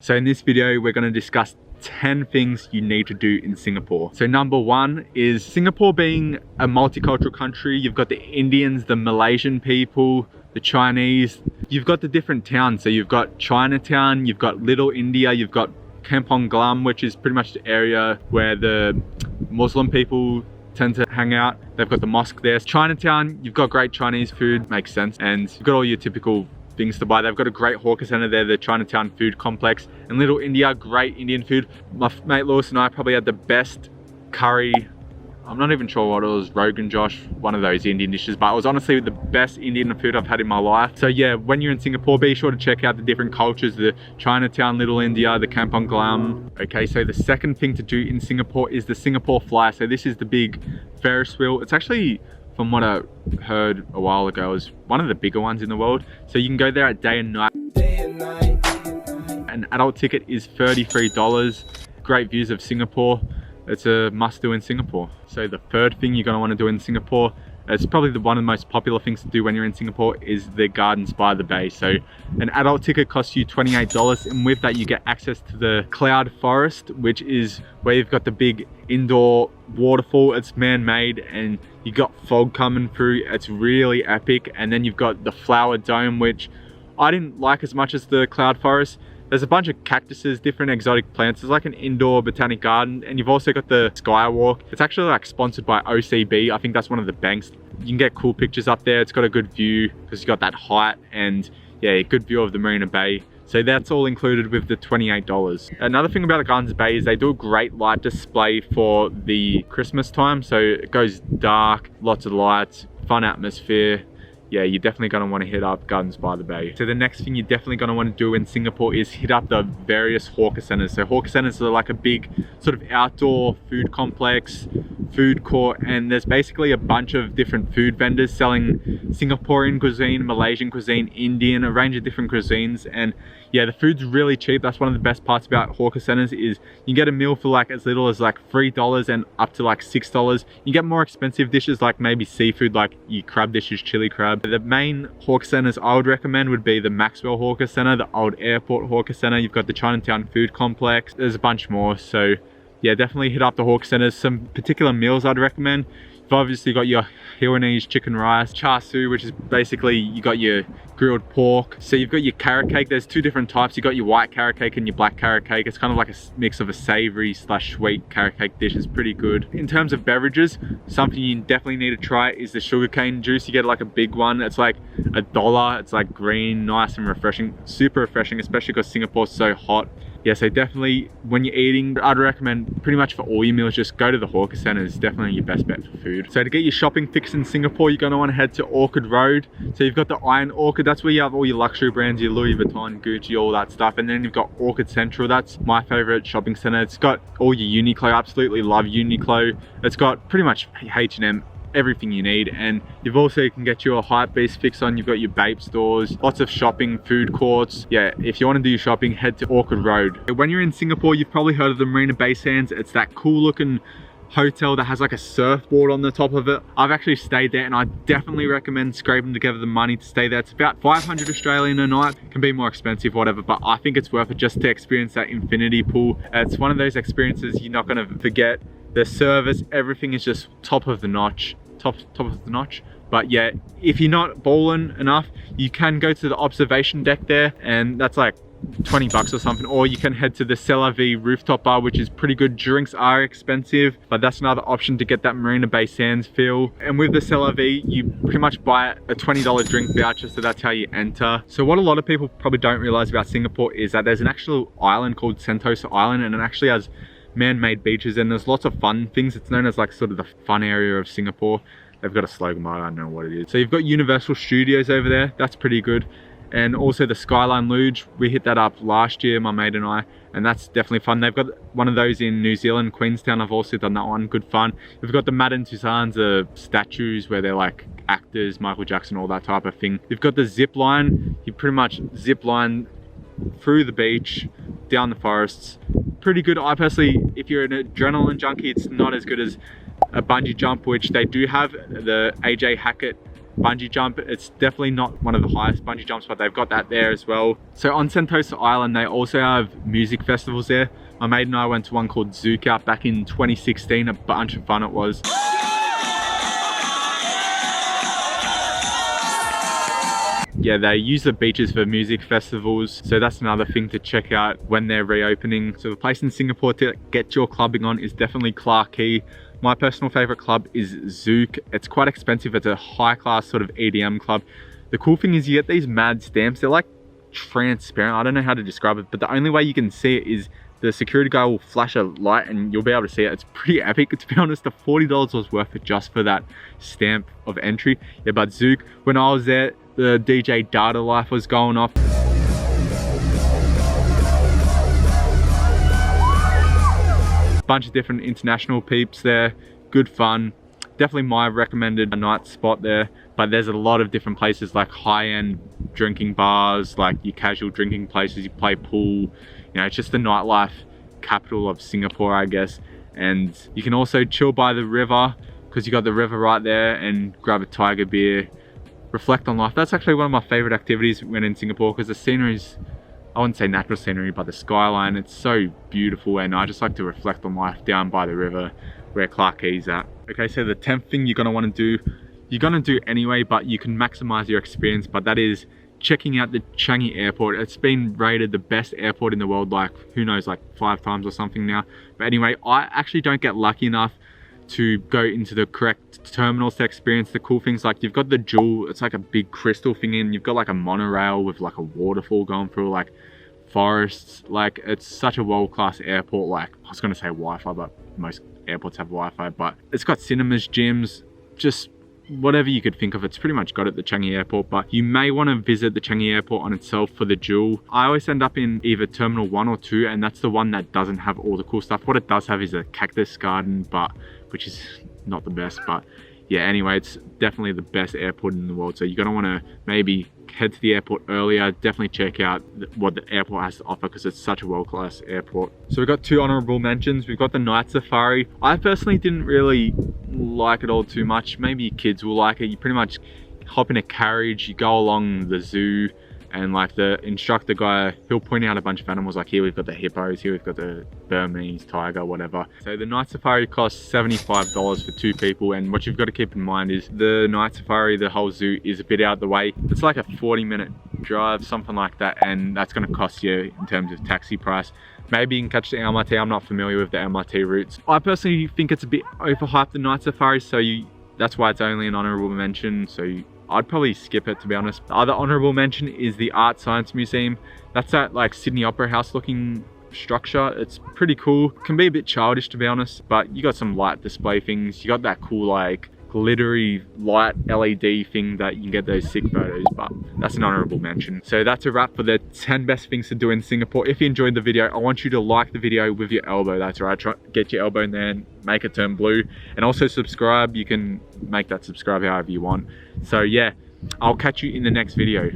So in this video, we're going to discuss 10 things you need to do in Singapore. So number one is Singapore being a multicultural country. You've got the Indians, the Malaysian people, the Chinese. You've got the different towns. So you've got Chinatown, you've got Little India, you've got Kampong Glam, which is pretty much the area where the Muslim people tend to hang out. They've got the mosque there. Chinatown, you've got great Chinese food, makes sense. And you've got all your typical things to buy. They've got a great hawker center there, the Chinatown Food Complex. And Little India, great Indian food. My mate Lewis and I probably had the best curry. I'm not even sure what it was, Rogan Josh, one of those Indian dishes, but it was honestly the best Indian food I've had in my life. So yeah, when you're in Singapore, be sure to check out the different cultures, the Chinatown, Little India, the Kampong Glam. Okay, so the second thing to do in Singapore is the Singapore Flyer. So this is the big Ferris wheel. It's actually, from what I heard a while ago, is one of the bigger ones in the world. So you can go there at day and night. An adult ticket is $33. Great views of Singapore. It's a must do in Singapore. So the third thing you're gonna wanna do in Singapore, it's probably one of the most popular things to do when you're in Singapore, is the gardens by the bay. So an adult ticket costs you $28, and with that you get access to the cloud forest, which is where you've got the big indoor waterfall. It's man-made and you got fog coming through. It's really epic. And then you've got the flower dome, which I didn't like as much as the cloud forest. There's a bunch of cactuses, different exotic plants. There's like an indoor botanic garden, and you've also got the skywalk. It's actually like sponsored by OCB. I think that's one of the banks. You can get cool pictures up there. It's got a good view because you've got that height, and yeah, a good view of the Marina Bay. So that's all included with the $28. Another thing about the Gardens Bay is they do a great light display for the Christmas time. So it goes dark, lots of lights, fun atmosphere. Yeah, you're definitely going to want to hit up Gardens by the Bay. So the next thing you're definitely going to want to do in Singapore is hit up the various hawker centers. So hawker centers are like a big sort of outdoor food complex, food court, and there's basically a bunch of different food vendors selling Singaporean cuisine, Malaysian cuisine, Indian, a range of different cuisines. And yeah, the food's really cheap. That's one of the best parts about hawker centers, is you get a meal for like as little as like $3 and up to like $6. You get more expensive dishes like maybe seafood, like your crab dishes, chili crab. The main hawker centers I would recommend would be the Maxwell Hawker Center, the Old Airport Hawker Center. You've got the Chinatown Food Complex. There's a bunch more. So yeah, definitely hit up the hawker centers. Some particular meals I'd recommend. You've obviously got your Hainanese chicken rice, char siu, which is basically you got your grilled pork. So you've got your carrot cake. There's two different types. You got your white carrot cake and your black carrot cake. It's kind of like a mix of a savory slash sweet carrot cake dish. It's pretty good. In terms of beverages, something you definitely need to try is the sugarcane juice. You get like a big one. It's like $1. It's like green, nice and refreshing, super refreshing, especially because Singapore's so hot. Yeah, so definitely when you're eating, I'd recommend pretty much for all your meals, just go to the hawker centers. Definitely your best bet for food. So to get your shopping fix in Singapore, you're going to want to head to Orchard Road. So you've got the Iron Orchard. That's where you have all your luxury brands, your Louis Vuitton, Gucci, all that stuff. And then you've got Orchard Central. That's my favorite shopping center. It's got all your Uniqlo. I absolutely love Uniqlo. It's got pretty much H&M, everything you need. And you've also, you can get your Hypebeast fix on. You've got your Bape stores, lots of shopping, food courts. Yeah, if you want to do your shopping, head to Orchard Road. When you're in Singapore, you've probably heard of the Marina Bay Sands. It's that cool looking hotel that has like a surfboard on the top of it. I've actually stayed there, and I definitely recommend scraping together the money to stay there. It's about 500 Australian a night. It can be more expensive, whatever, but I think it's worth it just to experience that infinity pool. It's one of those experiences you're not going to forget. The service, everything is just top of the notch. Top of the notch. But yeah, if you're not balling enough, you can go to the observation deck there, and that's like 20 bucks or something. Or you can head to the Cellar V rooftop bar, which is pretty good. Drinks are expensive, but that's another option to get that Marina Bay Sands feel. And with the Cellar V, you pretty much buy a $20 drink voucher, so that's how you enter. So what a lot of people probably don't realize about Singapore is that there's an actual island called Sentosa Island, and it actually has man-made beaches, and there's lots of fun things. It's known as like sort of the fun area of Singapore. They've got a slogan, but I don't know what it is. So you've got Universal Studios over there. That's pretty good. And also the Skyline Luge. We hit that up last year, my mate and I, and that's definitely fun. They've got one of those in New Zealand, Queenstown. I've also done that one. Good fun. We've got the Madame Tussauds, the statues where they're like actors, Michael Jackson, all that type of thing. You've got the zip line. You pretty much zip line through the beach, down the forests. Pretty good. I personally, if you're an adrenaline junkie, it's not as good as a bungee jump, which they do have. The AJ Hackett bungee jump. It's definitely not one of the highest bungee jumps, but they've got that there as well. So on Sentosa Island, they also have music festivals there. My mate and I went to one called Zuka back in 2016. A bunch of fun it was. Yeah, they use the beaches for music festivals, so that's another thing to check out when they're reopening. So the place in Singapore to get your clubbing on is definitely Clarke Quay. My personal favorite club is Zouk. It's quite expensive. It's a high class sort of EDM club. The cool thing is you get these mad stamps. They're like transparent. I don't know how to describe it, but the only way you can see it is the security guy will flash a light and you'll be able to see it. It's pretty epic. To be honest, the $40 was worth it just for that stamp of entry. Yeah, but Zouk, when I was there, the DJ Data Life was going off. Bunch of different international peeps there. Good fun. Definitely my recommended night spot there. But there's a lot of different places like high-end drinking bars, like your casual drinking places, you play pool. You know, it's just the nightlife capital of Singapore, I guess. And you can also chill by the river because you got the river right there, and grab a tiger beer, reflect on life. That's actually one of my favorite activities when in Singapore, because the scenery's, I wouldn't say natural scenery, but the skyline, it's so beautiful, and I just like to reflect on life down by the river where Clarke Quay's at. Okay, so the 10th thing you're gonna wanna do, you're gonna do anyway, but you can maximize your experience, but that is checking out the Changi Airport. It's been rated the best airport in the world, like, who knows, like 5 times or something now. But anyway, I actually don't get lucky enough to go into the correct terminals to experience the cool things. Like, you've got the Jewel, it's like a big crystal thing, and you've got like a monorail with like a waterfall going through, like forests. Like, it's such a world-class airport. Like, I was gonna say Wi-Fi, but most airports have Wi-Fi. But it's got cinemas, gyms, just whatever you could think of, it's pretty much got at the Changi Airport. But you may want to visit the Changi Airport on itself for the Jewel. I always end up in either Terminal 1 or 2, and that's the one that doesn't have all the cool stuff. What it does have is a cactus garden, but which is not the best. But yeah, anyway, it's definitely the best airport in the world. So you're gonna want to maybe head to the airport earlier. Definitely check out what the airport has to offer, because it's such a world-class airport. So we've got 2 honorable mentions. We've got the night safari. I personally didn't really like it all too much. Maybe your kids will like it. You pretty much hop in a carriage, you go along the zoo, and like the instructor guy, he'll point out a bunch of animals, like here we've got the hippos, here we've got the Burmese tiger, whatever. So the night safari costs $75 for 2 people, and what you've got to keep in mind is the night safari, the whole zoo is a bit out of the way. It's like a 40-minute drive, something like that, and that's going to cost you in terms of taxi price. Maybe you can catch the MRT. I'm not familiar with the MRT routes. I personally think it's a bit overhyped, the night safari, so that's why it's only an honorable mention. So I'd probably skip it, to be honest. The other honorable mention is the Art Science Museum. That's that like Sydney Opera House looking structure. It's pretty cool. Can be a bit childish, to be honest, but you got some light display things. You got that cool like glittery light LED thing that you can get those sick photos, but that's an honorable mention. So that's a wrap for the 10 best things to do in Singapore. If you enjoyed the video, I want you to like the video with your elbow. That's right, try get your elbow in there and make it turn blue, and also subscribe. You can make that subscribe however you want. So yeah, I'll catch you in the next video.